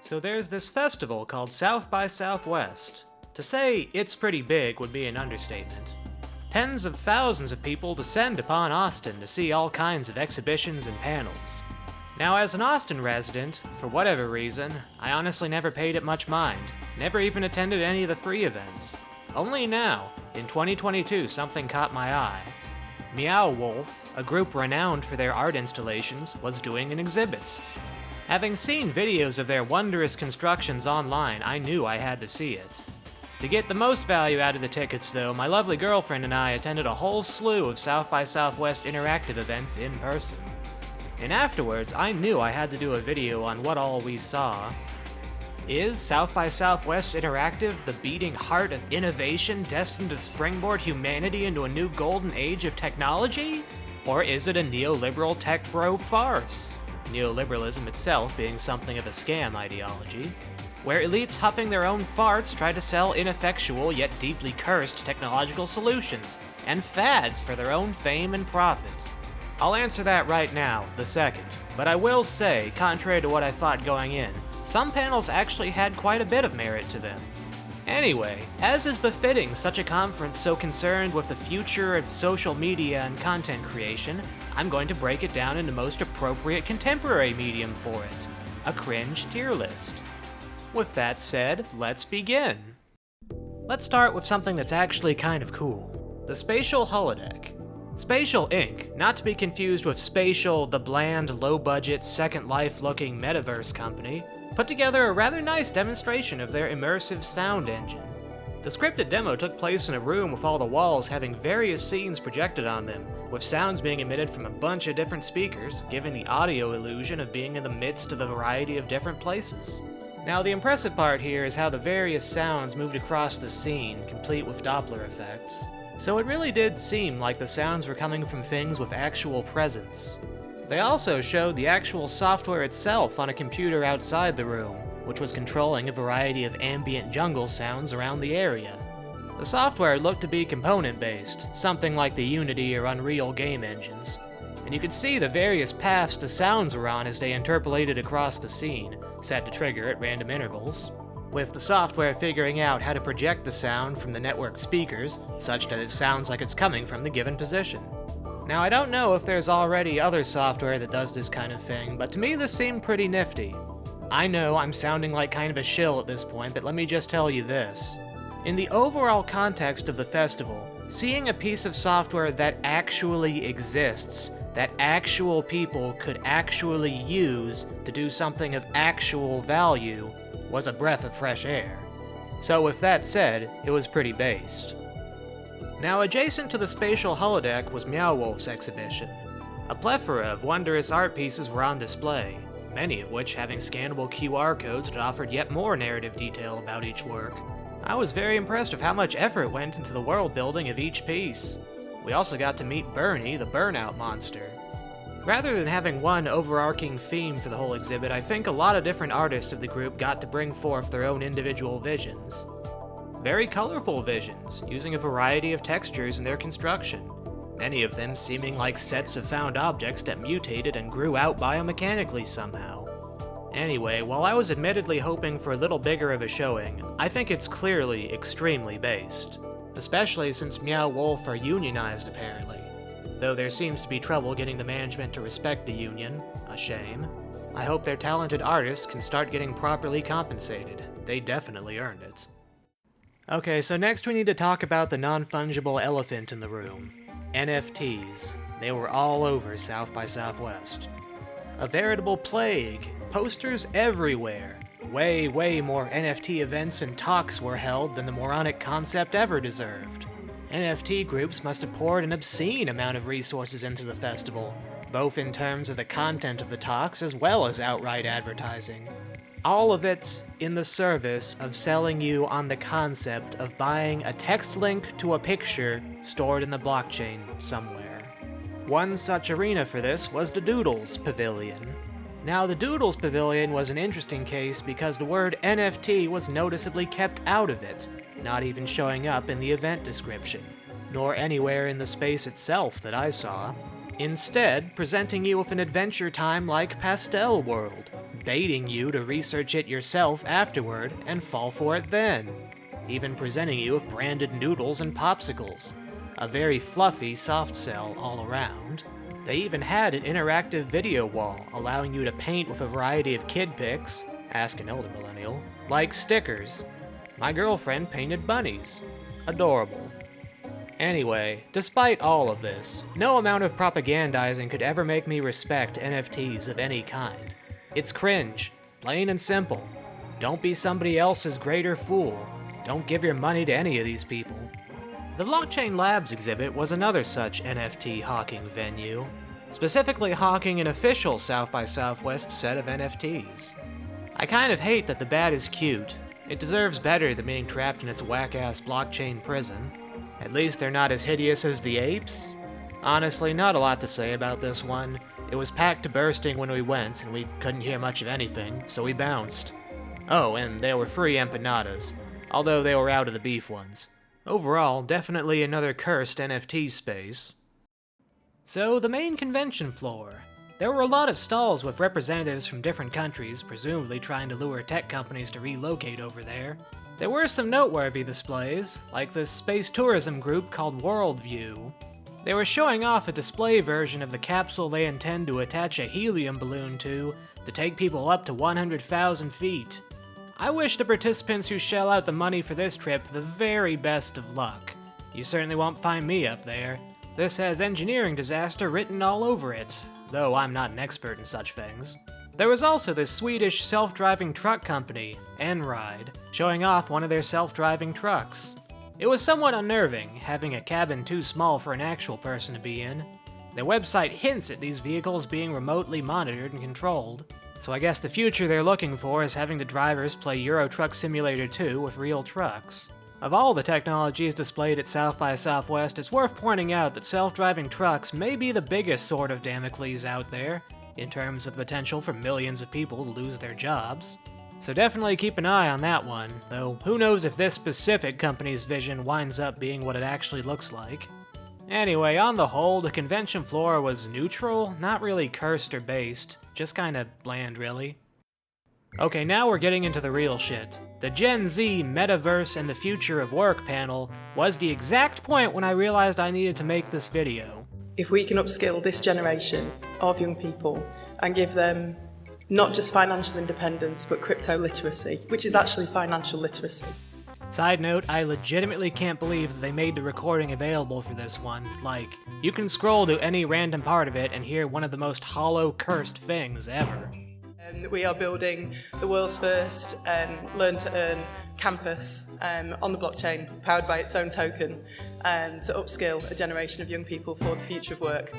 So there's this festival called South by Southwest. To say it's pretty big would be an understatement. Tens of thousands of people descend upon Austin to see all kinds of exhibitions and panels. Now, as an Austin resident, for whatever reason, I honestly never paid it much mind, never even attended any of the free events. Only now, in 2022, something caught my eye. Meow Wolf, a group renowned for their art installations, was doing an exhibit. Having seen videos of their wondrous constructions online, I knew I had to see it. To get the most value out of the tickets, though, my lovely girlfriend and I attended a whole slew of South by Southwest Interactive events in person. And afterwards, I knew I had to do a video on what all we saw. Is South by Southwest Interactive the beating heart of innovation destined to springboard humanity into a new golden age of technology? Or is it a neoliberal tech bro farce? Neoliberalism itself being something of a scam ideology, where elites huffing their own farts try to sell ineffectual yet deeply cursed technological solutions and fads for their own fame and profits. I'll answer that right now, the second, but I will say, contrary to what I thought going in, some panels actually had quite a bit of merit to them. Anyway, as is befitting such a conference so concerned with the future of social media and content creation, I'm going to break it down into most appropriate contemporary medium for it, a cringe tier list. With that said, let's begin. Let's start with something that's actually kind of cool. The Spatial Holodeck. Spatial Inc., not to be confused with Spatial, the bland, low-budget, Second Life-looking Metaverse company, put together a rather nice demonstration of their immersive sound engine. The scripted demo took place in a room with all the walls having various scenes projected on them, with sounds being emitted from a bunch of different speakers, giving the audio illusion of being in the midst of a variety of different places. Now, the impressive part here is how the various sounds moved across the scene, complete with Doppler effects. So it really did seem like the sounds were coming from things with actual presence. They also showed the actual software itself on a computer outside the room, which was controlling a variety of ambient jungle sounds around the area. The software looked to be component-based, something like the Unity or Unreal game engines, and you could see the various paths the sounds were on as they interpolated across the scene, set to trigger at random intervals, with the software figuring out how to project the sound from the network speakers, such that it sounds like it's coming from the given position. Now, I don't know if there's already other software that does this kind of thing, but to me this seemed pretty nifty. I know I'm sounding like kind of a shill at this point, but let me just tell you this. In the overall context of the festival, seeing a piece of software that actually exists, that actual people could actually use to do something of actual value, was a breath of fresh air. So with that said, it was pretty based. Now, adjacent to the Spatial Holodeck was Meow Wolf's exhibition. A plethora of wondrous art pieces were on display, many of which having scannable QR codes that offered yet more narrative detail about each work. I was very impressed with how much effort went into the world building of each piece. We also got to meet Bernie, the burnout monster. Rather than having one overarching theme for the whole exhibit, I think a lot of different artists of the group got to bring forth their own individual visions. Very colorful visions, using a variety of textures in their construction, many of them seeming like sets of found objects that mutated and grew out biomechanically somehow. Anyway, while I was admittedly hoping for a little bigger of a showing, I think it's clearly extremely based, especially since Meow Wolf are unionized apparently. Though there seems to be trouble getting the management to respect the union, a shame. I hope their talented artists can start getting properly compensated. They definitely earned it. Okay, so next we need to talk about the non-fungible elephant in the room. NFTs. They were all over South by Southwest. A veritable plague. Posters everywhere. Way more NFT events and talks were held than the moronic concept ever deserved. NFT groups must have poured an obscene amount of resources into the festival, both in terms of the content of the talks as well as outright advertising. All of it in the service of selling you on the concept of buying a text link to a picture stored in the blockchain somewhere. One such arena for this was the Doodles Pavilion. Now, the Doodles Pavilion was an interesting case because the word NFT was noticeably kept out of it, not even showing up in the event description, nor anywhere in the space itself that I saw. Instead, presenting you with an Adventure Time-like pastel world, baiting you to research it yourself afterward and fall for it then, even presenting you with branded noodles and popsicles. A very fluffy soft sell all around. They even had an interactive video wall allowing you to paint with a variety of kid pics, ask an older millennial, like stickers. My girlfriend painted bunnies. Adorable. Anyway, despite all of this, no amount of propagandizing could ever make me respect NFTs of any kind. It's cringe, plain and simple. Don't be somebody else's greater fool. Don't give your money to any of these people. The Blockchain Labs exhibit was another such NFT hawking venue, specifically hawking an official South by Southwest set of NFTs. I kind of hate that the bat is cute. It deserves better than being trapped in its whack-ass blockchain prison. At least they're not as hideous as the apes. Honestly, not a lot to say about this one. It was packed to bursting when we went, and we couldn't hear much of anything, so we bounced. Oh, and there were free empanadas, although they were out of the beef ones. Overall, definitely another cursed NFT space. So, the main convention floor. There were a lot of stalls with representatives from different countries, presumably trying to lure tech companies to relocate over there. There were some noteworthy displays, like this space tourism group called Worldview. They were showing off a display version of the capsule they intend to attach a helium balloon to take people up to 100,000 feet. I wish the participants who shell out the money for this trip the very best of luck. You certainly won't find me up there. This has engineering disaster written all over it, though I'm not an expert in such things. There was also this Swedish self-driving truck company, Enride, showing off one of their self-driving trucks. It was somewhat unnerving, having a cabin too small for an actual person to be in. Their website hints at these vehicles being remotely monitored and controlled, so I guess the future they're looking for is having the drivers play Euro Truck Simulator 2 with real trucks. Of all the technologies displayed at South by Southwest, it's worth pointing out that self-driving trucks may be the biggest sword of Damocles out there, in terms of the potential for millions of people to lose their jobs. So definitely keep an eye on that one, though who knows if this specific company's vision winds up being what it actually looks like. Anyway, on the whole, the convention floor was neutral, not really cursed or based, just kinda bland really. Okay, now we're getting into the real shit. The Gen Z, Metaverse, and the Future of Work panel was the exact point when I realized I needed to make this video. If we can upskill this generation of young people and give them not just financial independence, but crypto literacy, which is actually financial literacy. Side note, I legitimately can't believe that they made the recording available for this one. Like, you can scroll to any random part of it and hear one of the most hollow, cursed things ever. We are building the world's first learn-to-earn campus on the blockchain, powered by its own token, to upskill a generation of young people for the future of work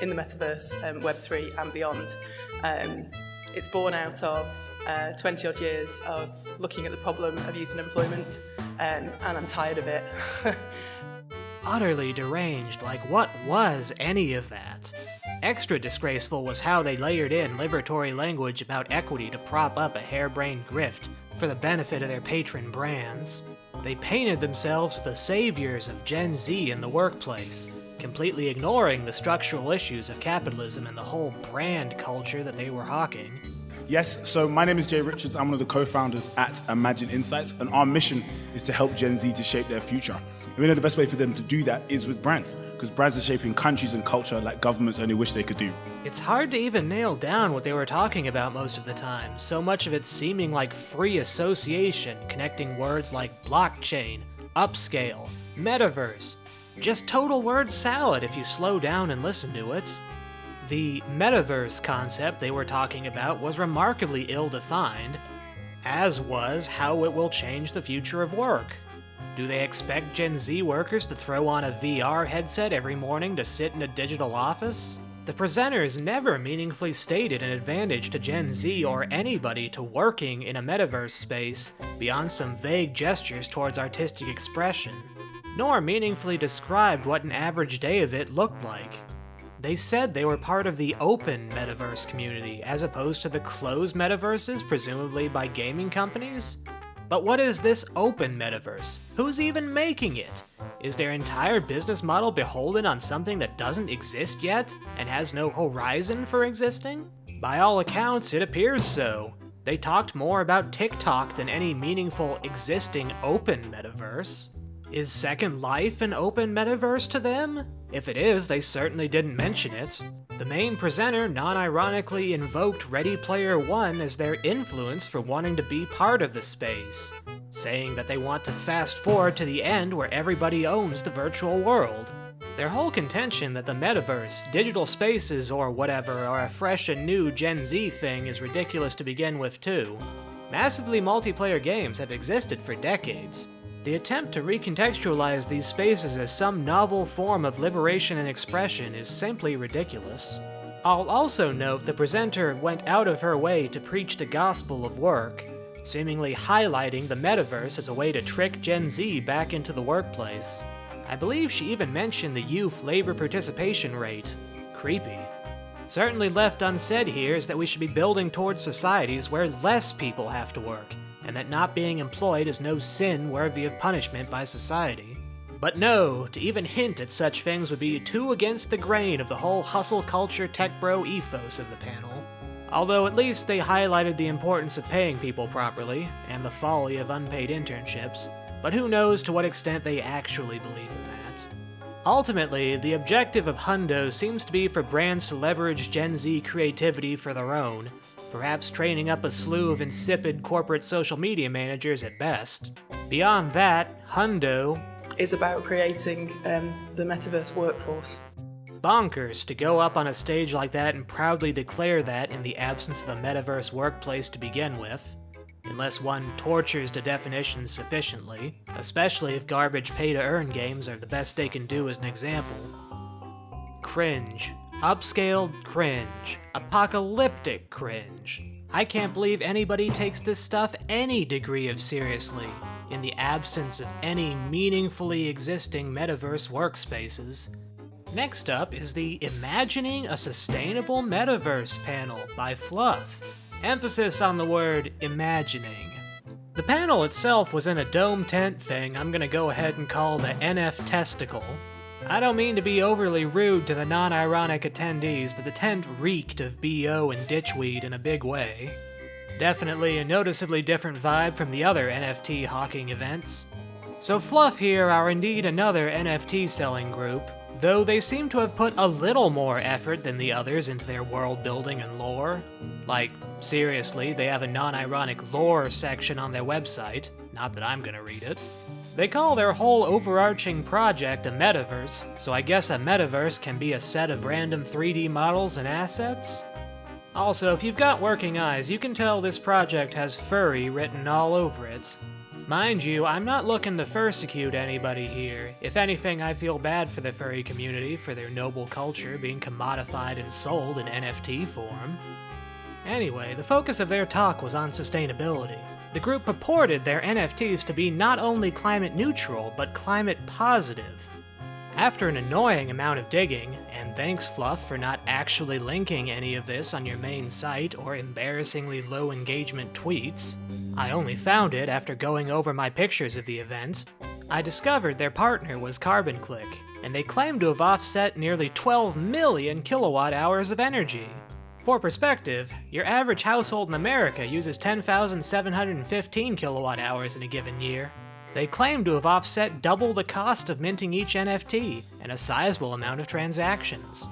in the Metaverse, Web3 and beyond. It's born out of 20-odd years of looking at the problem of youth unemployment, and I'm tired of it. Utterly deranged, like what was any of that? Extra disgraceful was how they layered in liberatory language about equity to prop up a harebrained grift for the benefit of their patron brands. They painted themselves the saviors of Gen Z in the workplace, completely ignoring the structural issues of capitalism and the whole brand culture that they were hawking. Yes, so my name is Jay Richards. I'm one of the co-founders at Imagine Insights, and our mission is to help Gen Z to shape their future. And we know the best way for them to do that is with brands, because brands are shaping countries and culture like governments only wish they could do. It's hard to even nail down what they were talking about most of the time, so much of it seeming like free association, connecting words like blockchain, upscale, metaverse. Just total word salad if you slow down and listen to it. The metaverse concept they were talking about was remarkably ill-defined, as was how it will change the future of work. Do they expect Gen Z workers to throw on a VR headset every morning to sit in a digital office? The presenters never meaningfully stated an advantage to Gen Z or anybody to working in a metaverse space beyond some vague gestures towards artistic expression, nor meaningfully described what an average day of it looked like. They said they were part of the open metaverse community, as opposed to the closed metaverses, presumably by gaming companies. But what is this open metaverse? Who's even making it? Is their entire business model beholden on something that doesn't exist yet, and has no horizon for existing? By all accounts, it appears so. They talked more about TikTok than any meaningful existing open metaverse. Is Second Life an open metaverse to them? If it is, they certainly didn't mention it. The main presenter non-ironically invoked Ready Player One as their influence for wanting to be part of the space, saying that they want to fast forward to the end where everybody owns the virtual world. Their whole contention that the metaverse, digital spaces, or whatever are a fresh and new Gen Z thing is ridiculous to begin with too. Massively multiplayer games have existed for decades. The attempt to recontextualize these spaces as some novel form of liberation and expression is simply ridiculous. I'll also note the presenter went out of her way to preach the gospel of work, seemingly highlighting the metaverse as a way to trick Gen Z back into the workplace. I believe she even mentioned the youth labor participation rate. Creepy. Certainly left unsaid here is that we should be building towards societies where less people have to work, and that not being employed is no sin worthy of punishment by society. But no, to even hint at such things would be too against the grain of the whole hustle culture tech bro ethos of the panel. Although at least they highlighted the importance of paying people properly, and the folly of unpaid internships, but who knows to what extent they actually believe in that. Ultimately, the objective of Hundo seems to be for brands to leverage Gen Z creativity for their own, perhaps training up a slew of insipid corporate social media managers at best. Beyond that, Hundo is about creating the metaverse workforce. Bonkers to go up on a stage like that and proudly declare that in the absence of a metaverse workplace to begin with, unless one tortures the definitions sufficiently, especially if garbage pay-to-earn games are the best they can do as an example. Cringe. Upscaled cringe. Apocalyptic cringe. I can't believe anybody takes this stuff any degree of seriously, in the absence of any meaningfully existing metaverse workspaces. Next up is the Imagining a Sustainable Metaverse panel by FLUF. Emphasis on the word imagining. The panel itself was in a dome tent thing I'm gonna go ahead and call the NF Testicle. I don't mean to be overly rude to the non-ironic attendees, but the tent reeked of BO and ditchweed in a big way. Definitely a noticeably different vibe from the other NFT hawking events. So FLUF here are indeed another NFT selling group, though they seem to have put a little more effort than the others into their world building and lore. Like, seriously, they have a non-ironic lore section on their website, not that I'm gonna read it. They call their whole overarching project a metaverse, so I guess a metaverse can be a set of random 3D models and assets? Also, if you've got working eyes, you can tell this project has furry written all over it. Mind you, I'm not looking to persecute anybody here. If anything, I feel bad for the furry community for their noble culture being commodified and sold in NFT form. Anyway, the focus of their talk was on sustainability. The group purported their NFTs to be not only climate neutral, but climate positive. After an annoying amount of digging, and thanks FLUF for not actually linking any of this on your main site or embarrassingly low engagement tweets, I only found it after going over my pictures of the event, I discovered their partner was Carbon Click, and they claimed to have offset nearly 12 million kilowatt hours of energy. For perspective, your average household in America uses 10,715 kilowatt hours in a given year. They claim to have offset double the cost of minting each NFT and a sizable amount of transactions.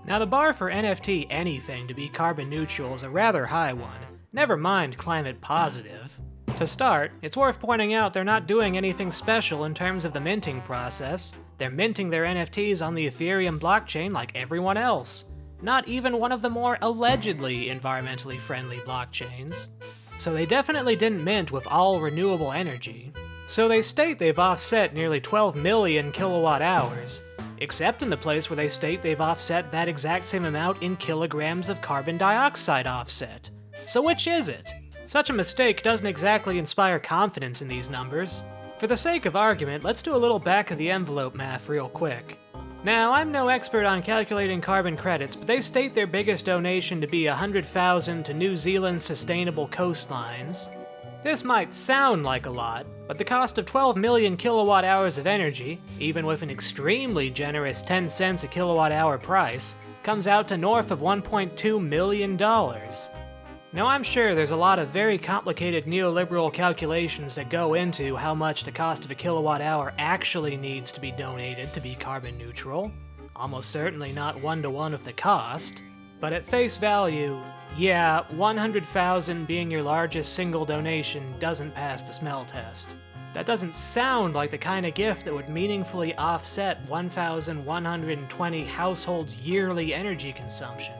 Now the bar for NFT anything to be carbon neutral is a rather high one, never mind climate positive. To start, it's worth pointing out they're not doing anything special in terms of the minting process. They're minting their NFTs on the Ethereum blockchain like everyone else. Not even one of the more allegedly environmentally friendly blockchains. So they definitely didn't mint with all renewable energy. So they state they've offset nearly 12 million kilowatt hours, except in the place where they state they've offset that exact same amount in kilograms of carbon dioxide offset. So which is it? Such a mistake doesn't exactly inspire confidence in these numbers. For the sake of argument, let's do a little back of the envelope math real quick. Now, I'm no expert on calculating carbon credits, but they state their biggest donation to be 100,000 to New Zealand's sustainable coastlines. This might sound like a lot, but the cost of 12 million kilowatt hours of energy, even with an extremely generous 10 cents a kilowatt hour price, comes out to north of $1.2 million. Now I'm sure there's a lot of very complicated neoliberal calculations that go into how much the cost of a kilowatt hour actually needs to be donated to be carbon neutral. Almost certainly not one-to-one with the cost. But at face value, yeah, 100,000 being your largest single donation doesn't pass the smell test. That doesn't sound like the kind of gift that would meaningfully offset 1,120 households' yearly energy consumption.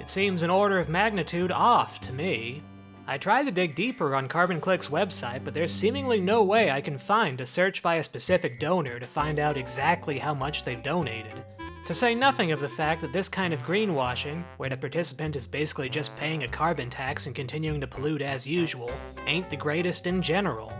It seems an order of magnitude off to me. I tried to dig deeper on CarbonClick's website, but there's seemingly no way I can find a search by a specific donor to find out exactly how much they've donated. To say nothing of the fact that this kind of greenwashing, where the participant is basically just paying a carbon tax and continuing to pollute as usual, ain't the greatest in general.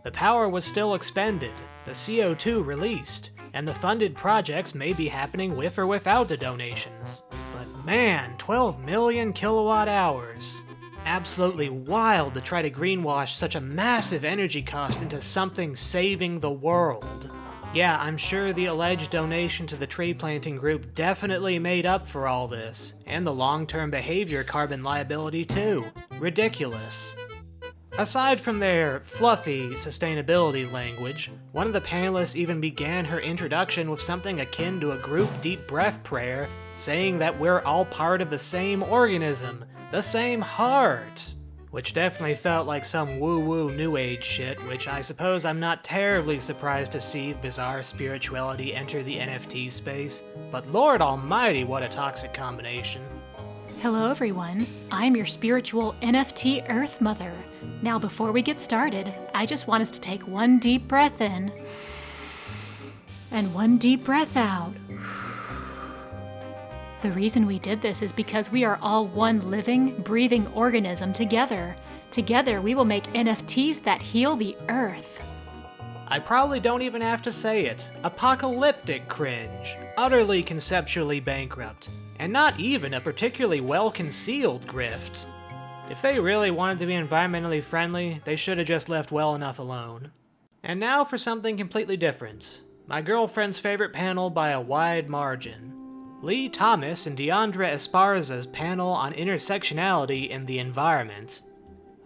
The power was still expended, the CO2 released, and the funded projects may be happening with or without the donations. But man, 12 million kilowatt hours. Absolutely wild to try to greenwash such a massive energy cost into something saving the world. Yeah, I'm sure the alleged donation to the tree planting group definitely made up for all this, and the long-term behavior carbon liability too. Ridiculous. Aside from their fluffy sustainability language, one of the panelists even began her introduction with something akin to a group deep breath prayer, saying that we're all part of the same organism, the same heart. Which definitely felt like some woo-woo new age shit, which I suppose I'm not terribly surprised to see bizarre spirituality enter the NFT space, but Lord almighty, what a toxic combination. Hello everyone, I'm your spiritual NFT Earth Mother. Now before we get started, I just want us to take one deep breath in, and one deep breath out. The reason we did this is because we are all one living, breathing organism together. Together we will make NFTs that heal the Earth. I probably don't even have to say it. Apocalyptic cringe. Utterly conceptually bankrupt. And not even a particularly well-concealed grift. If they really wanted to be environmentally friendly, they should have just left well enough alone. And now for something completely different. My girlfriend's favorite panel by a wide margin. Lee Thomas and Deandra Esparza's panel on intersectionality and the environment.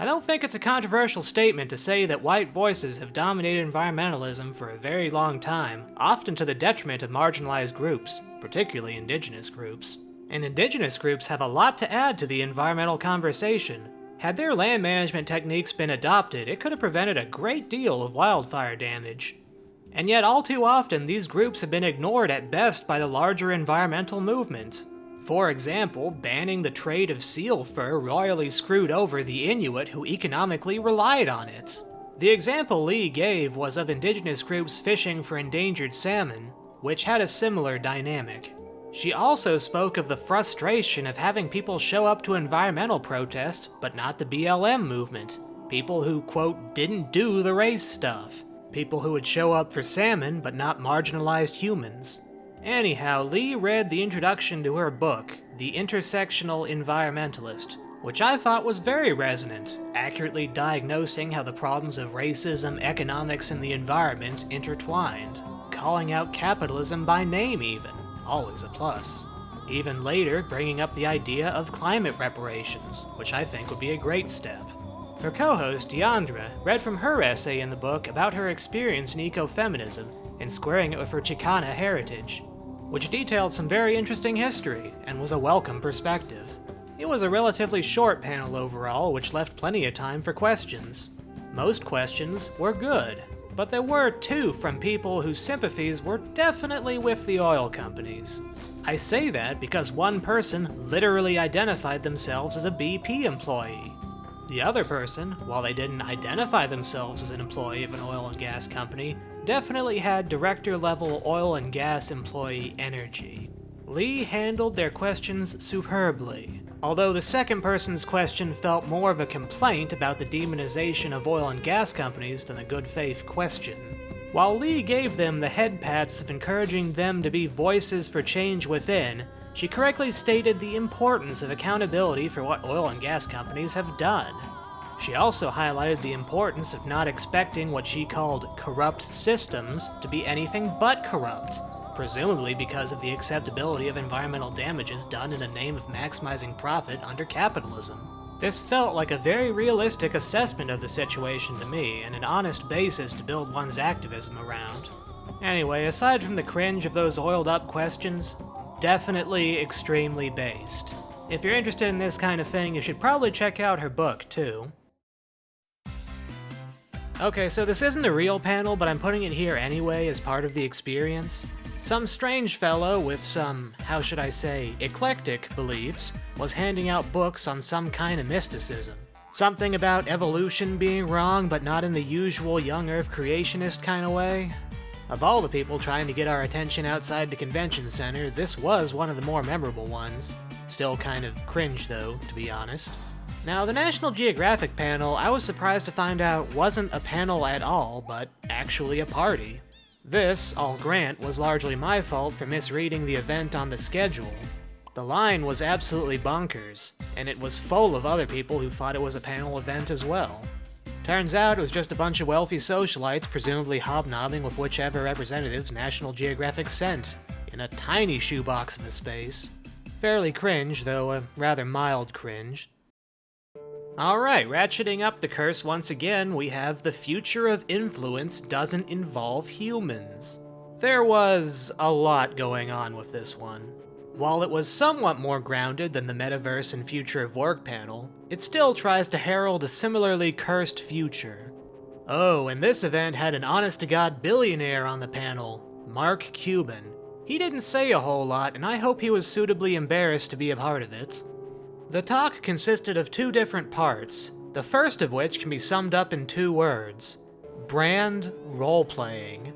I don't think it's a controversial statement to say that white voices have dominated environmentalism for a very long time, often to the detriment of marginalized groups, particularly indigenous groups. And indigenous groups have a lot to add to the environmental conversation. Had their land management techniques been adopted, it could have prevented a great deal of wildfire damage. And yet all too often, these groups have been ignored at best by the larger environmental movement. For example, banning the trade of seal fur royally screwed over the Inuit who economically relied on it. The example Lee gave was of indigenous groups fishing for endangered salmon, which had a similar dynamic. She also spoke of the frustration of having people show up to environmental protests, but not the BLM movement. People who, quote, didn't do the race stuff. People who would show up for salmon, but not marginalized humans. Anyhow, Lee read the introduction to her book, The Intersectional Environmentalist, which I thought was very resonant, accurately diagnosing how the problems of racism, economics, and the environment intertwined, calling out capitalism by name even, always a plus. Even later, bringing up the idea of climate reparations, which I think would be a great step. Her co-host, Deandra, read from her essay in the book about her experience in ecofeminism and squaring it with her Chicana heritage, which detailed some very interesting history and was a welcome perspective. It was a relatively short panel overall, which left plenty of time for questions. Most questions were good, but there were two from people whose sympathies were definitely with the oil companies. I say that because one person literally identified themselves as a BP employee. The other person, while they didn't identify themselves as an employee of an oil and gas company, definitely had director-level oil and gas employee energy. Lee handled their questions superbly, although the second person's question felt more of a complaint about the demonization of oil and gas companies than a good faith question. While Lee gave them the head pats of encouraging them to be voices for change within, she correctly stated the importance of accountability for what oil and gas companies have done. She also highlighted the importance of not expecting what she called corrupt systems to be anything but corrupt, presumably because of the acceptability of environmental damages done in the name of maximizing profit under capitalism. This felt like a very realistic assessment of the situation to me, and an honest basis to build one's activism around. Anyway, aside from the cringe of those oiled-up questions, definitely extremely based. If you're interested in this kind of thing, you should probably check out her book, too. Okay, so this isn't a real panel, but I'm putting it here anyway as part of the experience. Some strange fellow with some, how should I say, eclectic beliefs was handing out books on some kind of mysticism. Something about evolution being wrong, but not in the usual young Earth creationist kind of way. Of all the people trying to get our attention outside the convention center, this was one of the more memorable ones. Still kind of cringe though, to be honest. Now, the National Geographic panel, I was surprised to find out wasn't a panel at all, but actually a party. This, I'll grant, was largely my fault for misreading the event on the schedule. The line was absolutely bonkers, and it was full of other people who thought it was a panel event as well. Turns out it was just a bunch of wealthy socialites presumably hobnobbing with whichever representatives National Geographic sent, in a tiny shoebox of a space. Fairly cringe, though a rather mild cringe. Alright, ratcheting up the curse once again, we have the future of influence doesn't involve humans. There was a lot going on with this one. While it was somewhat more grounded than the Metaverse and Future of Work panel, it still tries to herald a similarly cursed future. Oh, and this event had an honest-to-God billionaire on the panel, Mark Cuban. He didn't say a whole lot, and I hope he was suitably embarrassed to be a part of it. The talk consisted of two different parts, the first of which can be summed up in 2 words: brand role-playing.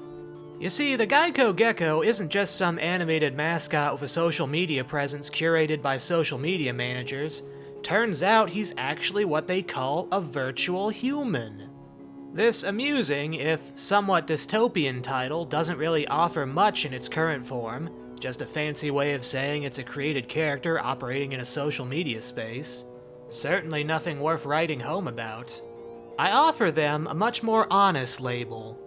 You see, the Geico Gecko isn't just some animated mascot with a social media presence curated by social media managers. Turns out he's actually what they call a virtual human. This amusing, if somewhat dystopian title doesn't really offer much in its current form, just a fancy way of saying it's a created character operating in a social media space. Certainly nothing worth writing home about. I offer them a much more honest label.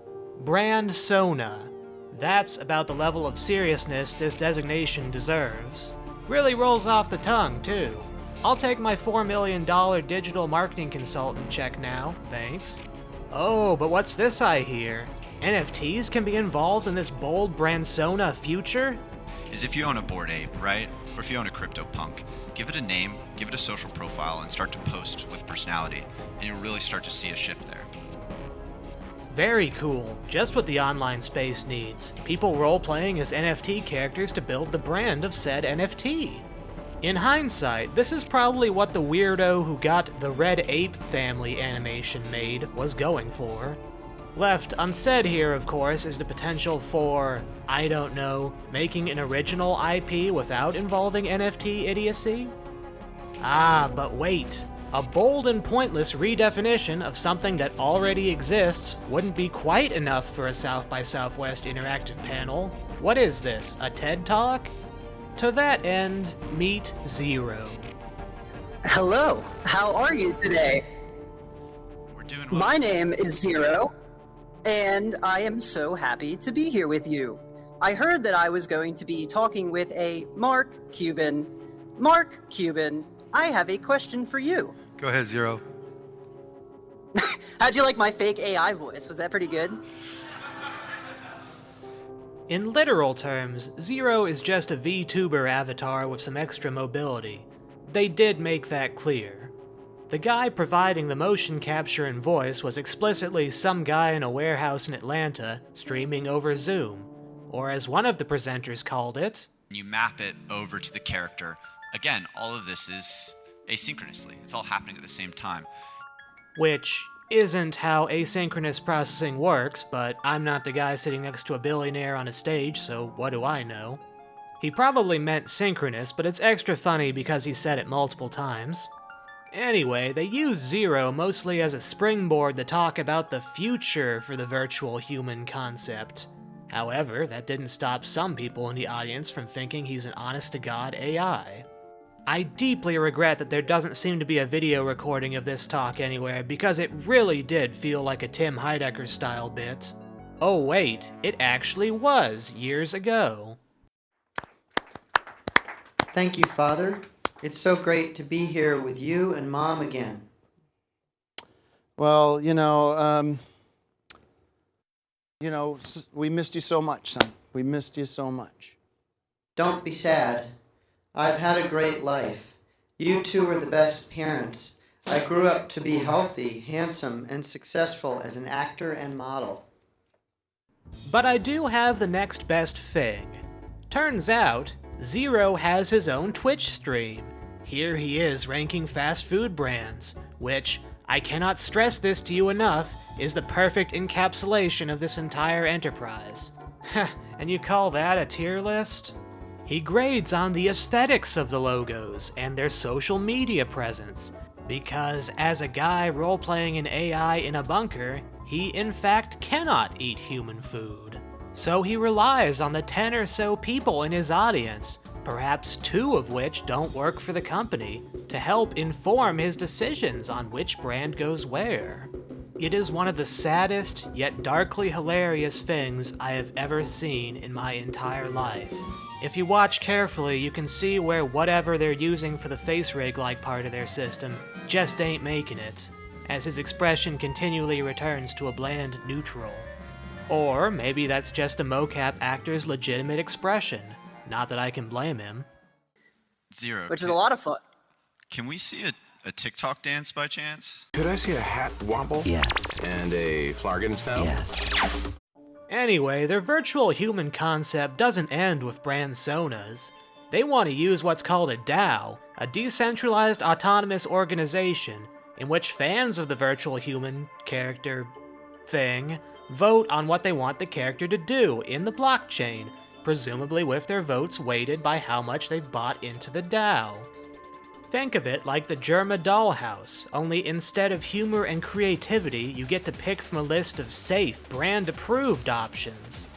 Brand Sona. That's about the level of seriousness this designation deserves. Really rolls off the tongue, too. I'll take my $4 million digital marketing consultant check now, thanks. Oh, but what's this I hear? NFTs can be involved in this bold Brandsona future? Is if you own a Bored Ape, right? Or if you own a CryptoPunk, give it a name, give it a social profile, and start to post with personality, and you'll really start to see a shift there. Very cool. Just what the online space needs. People role-playing as NFT characters to build the brand of said NFT. In hindsight, this is probably what the weirdo who got the Red Ape family animation made was going for. Left unsaid here, of course, is the potential for, I don't know, making an original IP without involving NFT idiocy? Ah, but wait. A bold and pointless redefinition of something that already exists wouldn't be quite enough for a South by Southwest interactive panel. What is this, a TED Talk? To that end, meet Zero. Hello, how are you today? We're doing well. My name is Zero, and I am so happy to be here with you. I heard that I was going to be talking with a Mark Cuban. Mark Cuban, I have a question for you. Go ahead, Zero. How'd you like my fake AI voice? Was that pretty good? In literal terms, Zero is just a VTuber avatar with some extra mobility. They did make that clear. The guy providing the motion capture and voice was explicitly some guy in a warehouse in Atlanta streaming over Zoom, or as one of the presenters called it, You map it over to the character. Again, all of this is asynchronously. It's all happening at the same time. which isn't how asynchronous processing works, but I'm not the guy sitting next to a billionaire on a stage, so what do I know? He probably meant synchronous, but it's extra funny because he said it multiple times. Anyway, they use Zero mostly as a springboard to talk about the future for the virtual human concept. However, that didn't stop some people in the audience from thinking he's an honest-to-God AI. I deeply regret that there doesn't seem to be a video recording of this talk anywhere, because it really did feel like a Tim Heidecker style bit. Oh wait, it actually was years ago. Thank you, Father. It's so great to be here with you and Mom again. Well, we missed you so much, son. We missed you so much. Don't be sad. I've had a great life. You two were the best parents. I grew up to be healthy, handsome, and successful as an actor and model. But I do have the next best thing. Turns out, Zero has his own Twitch stream. Here he is ranking fast food brands, which, I cannot stress this to you enough, is the perfect encapsulation of this entire enterprise. Heh, and you call that a tier list? He grades on the aesthetics of the logos and their social media presence, because as a guy role-playing an AI in a bunker, he in fact cannot eat human food. So he relies on the 10 or so people in his audience, perhaps 2 of which don't work for the company, to help inform his decisions on which brand goes where. It is one of the saddest, yet darkly hilarious things I have ever seen in my entire life. If you watch carefully, you can see where whatever they're using for the face rig-like part of their system just ain't making it, as his expression continually returns to a bland neutral. Or maybe that's just a mocap actor's legitimate expression. Not that I can blame him. Zero. Which is a lot of fun. Can we see a TikTok dance by chance? Could I see a hat wobble? Yes. And a flargon smell? Yes. Anyway, their virtual human concept doesn't end with bransonas. They want to use what's called a DAO, a decentralized autonomous organization, in which fans of the virtual human character thing vote on what they want the character to do in the blockchain, presumably with their votes weighted by how much they've bought into the DAO. Think of it like the Germa dollhouse, only instead of humor and creativity, you get to pick from a list of safe, brand-approved options.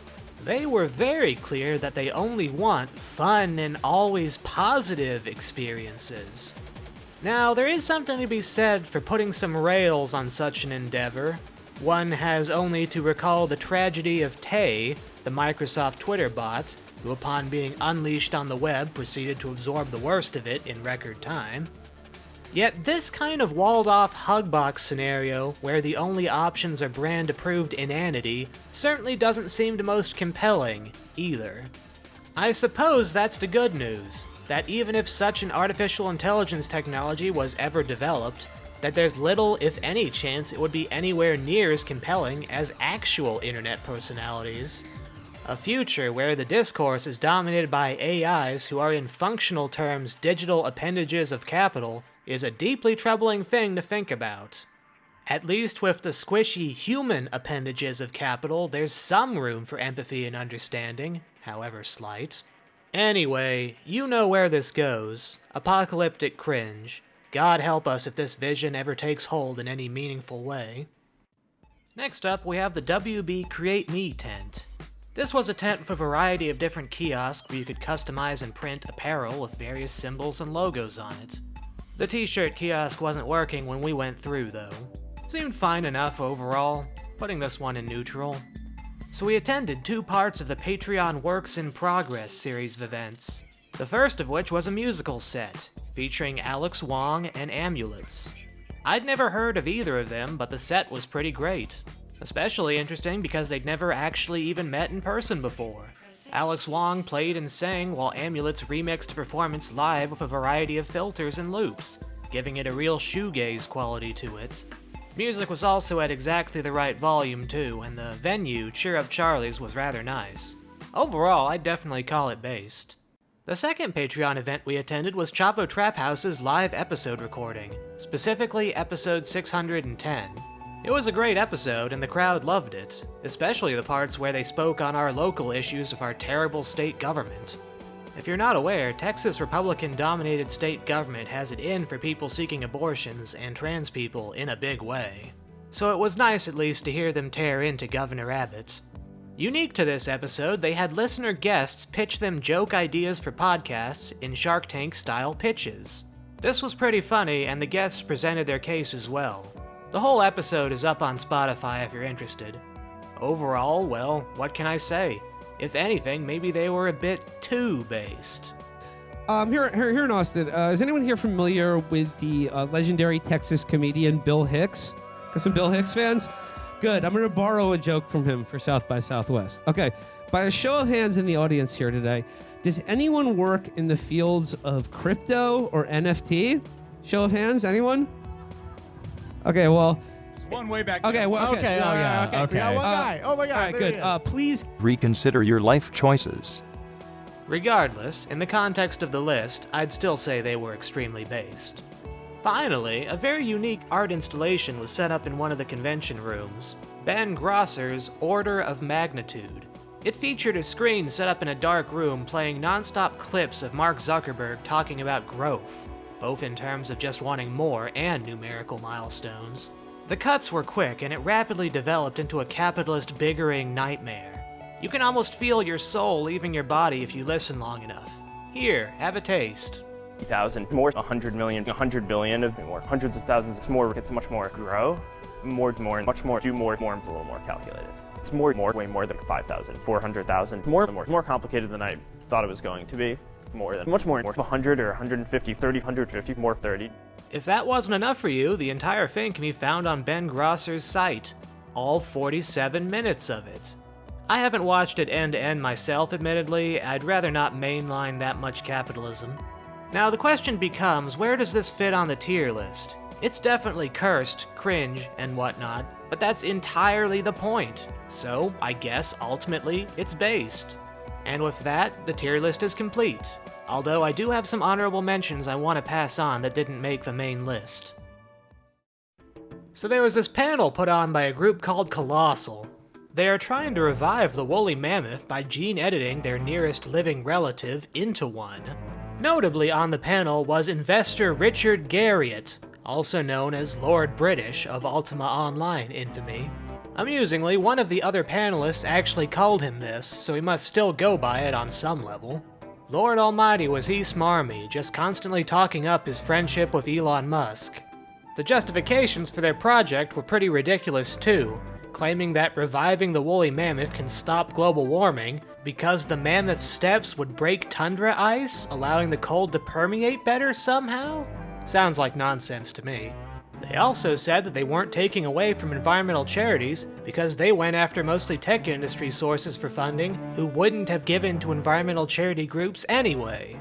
They were very clear that they only want fun and always positive experiences. Now, there is something to be said for putting some rails on such an endeavor. One has only to recall the tragedy of Tay, the Microsoft Twitter bot, who upon being unleashed on the web proceeded to absorb the worst of it in record time. Yet this kind of walled-off hugbox scenario, where the only options are brand-approved inanity, certainly doesn't seem the most compelling, either. I suppose that's the good news, that even if such an artificial intelligence technology was ever developed, that there's little, if any, chance it would be anywhere near as compelling as actual internet personalities. A future where the discourse is dominated by AIs who are in functional terms digital appendages of capital is a deeply troubling thing to think about. At least with the squishy human appendages of capital, there's some room for empathy and understanding, however slight. Anyway, you know where this goes. Apocalyptic cringe. God help us if this vision ever takes hold in any meaningful way. Next up, we have the WB CreateMe tent. This was a tent with a variety of different kiosks where you could customize and print apparel with various symbols and logos on it. The t-shirt kiosk wasn't working when we went through, though. Seemed fine enough overall, putting this one in neutral. So we attended 2 parts of the Patreon Works in Progress series of events. The first of which was a musical set, featuring Wong and Amulets. I'd never heard of either of them, but the set was pretty great. Especially interesting because they'd never actually even met in person before. Wong played and sang while Amulets remixed a performance live with a variety of filters and loops, giving it a real shoegaze quality to it. The music was also at exactly the right volume too, and the venue, Cheer Up Charlie's, was rather nice. Overall, I'd definitely call it based. The second Patreon event we attended was Chapo Trap House's live episode recording, specifically episode 610. It was a great episode, and the crowd loved it, especially the parts where they spoke on our local issues of our terrible state government. If you're not aware, Texas' Republican-dominated state government has it in for people seeking abortions and trans people in a big way. So it was nice at least to hear them tear into Governor Abbott. Unique to this episode, they had listener guests pitch them joke ideas for podcasts in Shark Tank-style pitches. This was pretty funny, and the guests presented their case as well. The whole episode is up on Spotify if you're interested. Overall, well, what can I say? If anything, maybe they were a bit too based. Here in Austin, is anyone here familiar with the legendary Texas comedian Bill Hicks? Got some Bill Hicks fans? Good, I'm gonna borrow a joke from him for South by Southwest. Okay, by a show of hands in the audience here today, does anyone work in the fields of crypto or NFT? Show of hands, anyone? Okay, well... One way back. Okay, well, okay. Okay, Oh, yeah, okay. We got one guy. Oh my God. All right, there good. he is. Please Reconsider your life choices. Regardless, in the context of the list, I'd still say they were extremely based. Finally, a very unique art installation was set up in one of the convention rooms, Ben Grosser's Order of Magnitude. It featured a screen set up in a dark room playing non-stop clips of Mark Zuckerberg talking about growth, both in terms of just wanting more and numerical milestones. The cuts were quick, and it rapidly developed into a capitalist bickering nightmare. You can almost feel your soul leaving your body if you listen long enough. Here, have a taste. 1,000 more, 100 million, 100 billion of more, hundreds of thousands. It's much more grow, much more, do more, it's a little more calculated. It's way more than 5,000, 400,000, more complicated than I thought it was going to be. Much more, 100 or 150, 30, 150, more 30. If that wasn't enough for you, the entire thing can be found on Ben Grosser's site. All 47 minutes of it. I haven't watched it end to end myself, admittedly. I'd rather not mainline that much capitalism. Now the question becomes, where does this fit on the tier list? It's definitely cursed, cringe, and whatnot, but that's entirely the point. So, I guess, ultimately, it's based. And with that, the tier list is complete. Although I do have some honorable mentions I want to pass on that didn't make the main list. So there was this panel put on by a group called Colossal. They are trying to revive the woolly mammoth by gene editing their nearest living relative into one. Notably on the panel was investor Richard Garriott, also known as Lord British of Ultima Online infamy. Amusingly, one of the other panelists actually called him this, so he must still go by it on some level. Lord Almighty was he smarmy, just constantly talking up his friendship with Elon Musk. The justifications for their project were pretty ridiculous too, claiming that reviving the woolly mammoth can stop global warming because the mammoth's steps would break tundra ice, allowing the cold to permeate better somehow? Sounds like nonsense to me. They also said that they weren't taking away from environmental charities because they went after mostly tech industry sources for funding who wouldn't have given to environmental charity groups anyway.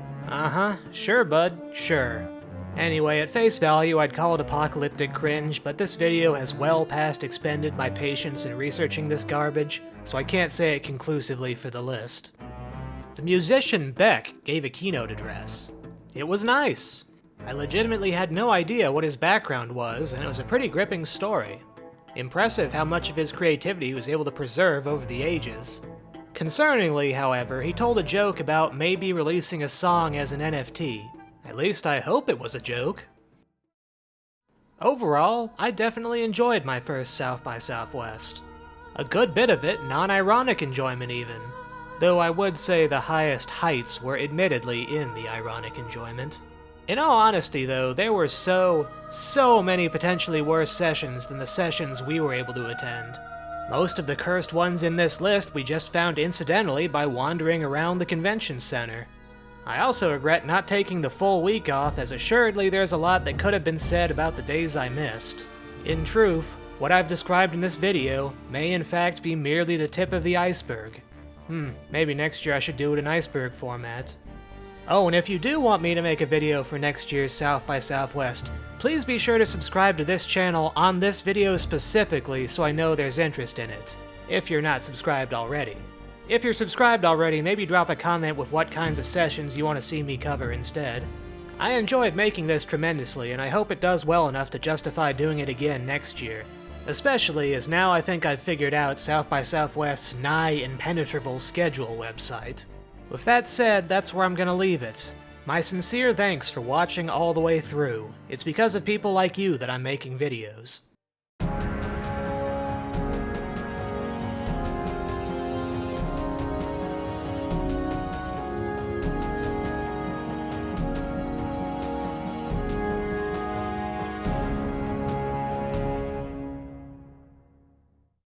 Sure bud, sure. Anyway, at face value, I'd call it apocalyptic cringe, but this video has well past expended my patience in researching this garbage, so I can't say it conclusively for the list. The musician Beck gave a keynote address. It was nice. I legitimately had no idea what his background was, and it was a pretty gripping story. Impressive how much of his creativity he was able to preserve over the ages. Concerningly, however, he told a joke about maybe releasing a song as an NFT. At least I hope it was a joke. Overall, I definitely enjoyed my first South by Southwest. A good bit of it non-ironic enjoyment even, though I would say the highest heights were admittedly in the ironic enjoyment. In all honesty though, there were so many potentially worse sessions than the sessions we were able to attend. Most of the cursed ones in this list we just found incidentally by wandering around the convention center. I also regret not taking the full week off, as assuredly there's a lot that could have been said about the days I missed. In truth, what I've described in this video may in fact be merely the tip of the iceberg. Maybe next year I should do it in iceberg format. Oh, and if you do want me to make a video for next year's South by Southwest, please be sure to subscribe to this channel on this video specifically so I know there's interest in it, if you're not subscribed already. If you're subscribed already, maybe drop a comment with what kinds of sessions you want to see me cover instead. I enjoyed making this tremendously, and I hope it does well enough to justify doing it again next year. Especially as now I think I've figured out South by Southwest's nigh impenetrable schedule website. With that said, that's where I'm gonna leave it. My sincere thanks for watching all the way through. It's because of people like you that I'm making videos.